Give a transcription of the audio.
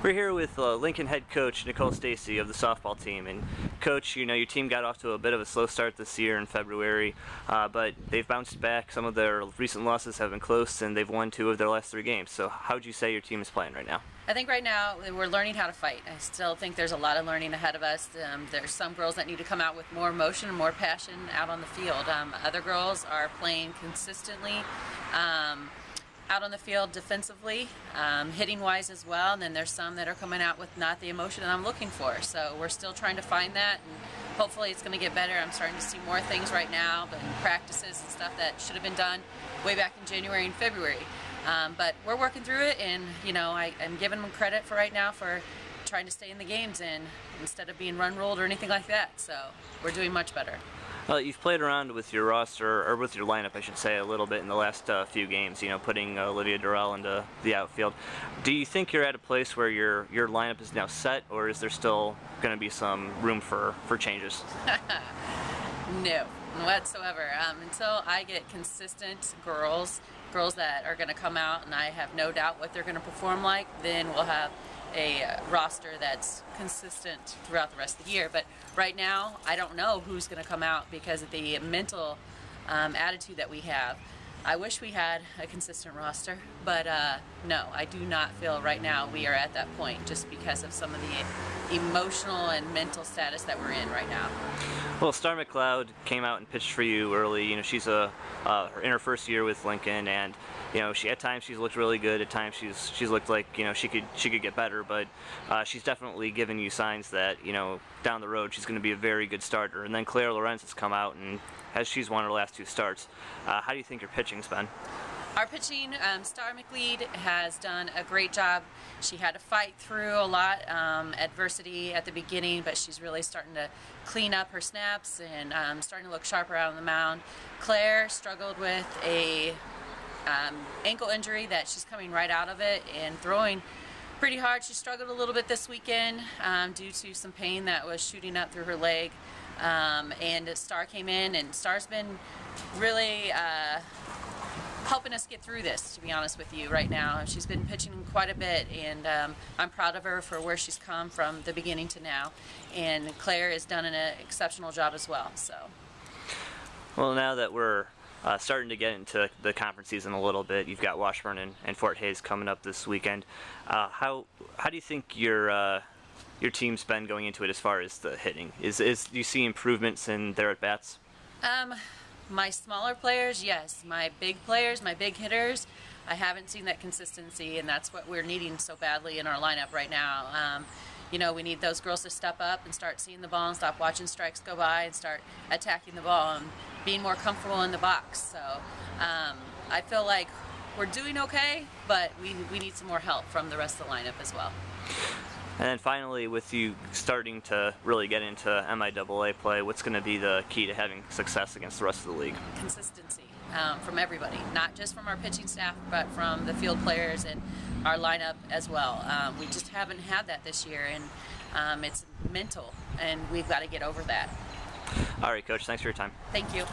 We're here with Lincoln head coach Nicole Stacey of the softball team. And coach, you know, your team got off to a bit of a slow start this year in February, but they've bounced back. Some of their recent losses have been close, and they've won 2 of their last 3 games. So how would you say your team is playing right now? I think right now we're learning how to fight. I still think there's a lot of learning ahead of us. There's some girls that need to come out with more emotion and more passion out on the field. Other girls are playing consistently out on the field defensively, hitting wise as well, and then there's some that are coming out with not the emotion that I'm looking for. So we're still trying to find that, and hopefully it's going to get better. I'm starting to see more things right now, but practices and stuff that should have been done way back in January and February. But we're working through it, and you know, I'm giving them credit for right now for trying to stay in the games and instead of being run ruled or anything like that. So we're doing much better. You've played around with your roster, or with your lineup, I should say, a little bit in the last few games. You know, putting Olivia Durrell into the outfield. Do you think you're at a place where your lineup is now set, or is there still going to be some room for changes? No, whatsoever. Until I get consistent girls that are going to come out, and I have no doubt what they're going to perform like, then we'll have a roster that's consistent throughout the rest of the year. But right now, I don't know who's going to come out because of the mental attitude that we have. I wish we had a consistent roster, but no, I do not feel right now we are at that point just because of some of the emotional and mental status that we're in right now. Well, Star McLeod came out and pitched for you early. You know, she's in her first year with Lincoln, and you know, at times she's looked really good. At times she's looked like, you know, she could get better, but she's definitely given you signs that, you know, down the road she's going to be a very good starter. And then Claire Lorenz has come out, and she's won her last 2 starts. How do you think your pitching's been? Our pitching, Star McLeod has done a great job. She had to fight through a lot adversity at the beginning, but she's really starting to clean up her snaps and starting to look sharper out on the mound. Claire struggled with a ankle injury that she's coming right out of it and throwing pretty hard. She struggled a little bit this weekend due to some pain that was shooting up through her leg. And Star came in, and Star's been really helping us get through this, to be honest with you, right now. She's been pitching quite a bit, and I'm proud of her for where she's come from the beginning to now. And Claire has done an exceptional job as well. So, well, now that we're starting to get into the conference season a little bit, you've got Washburn and Fort Hays coming up this weekend. How do you think your team's been going into it as far as the hitting? Do you see improvements in their at bats? My smaller players, yes. My big players, my big hitters, I haven't seen that consistency, and that's what we're needing so badly in our lineup right now. You know, we need those girls to step up and start seeing the ball and stop watching strikes go by and start attacking the ball and being more comfortable in the box. So I feel like we're doing okay, but we need some more help from the rest of the lineup as well. And then finally, with you starting to really get into MIAA play, what's going to be the key to having success against the rest of the league? Consistency from everybody, not just from our pitching staff, but from the field players and our lineup as well. We just haven't had that this year, and it's mental, and we've got to get over that. All right, Coach, thanks for your time. Thank you.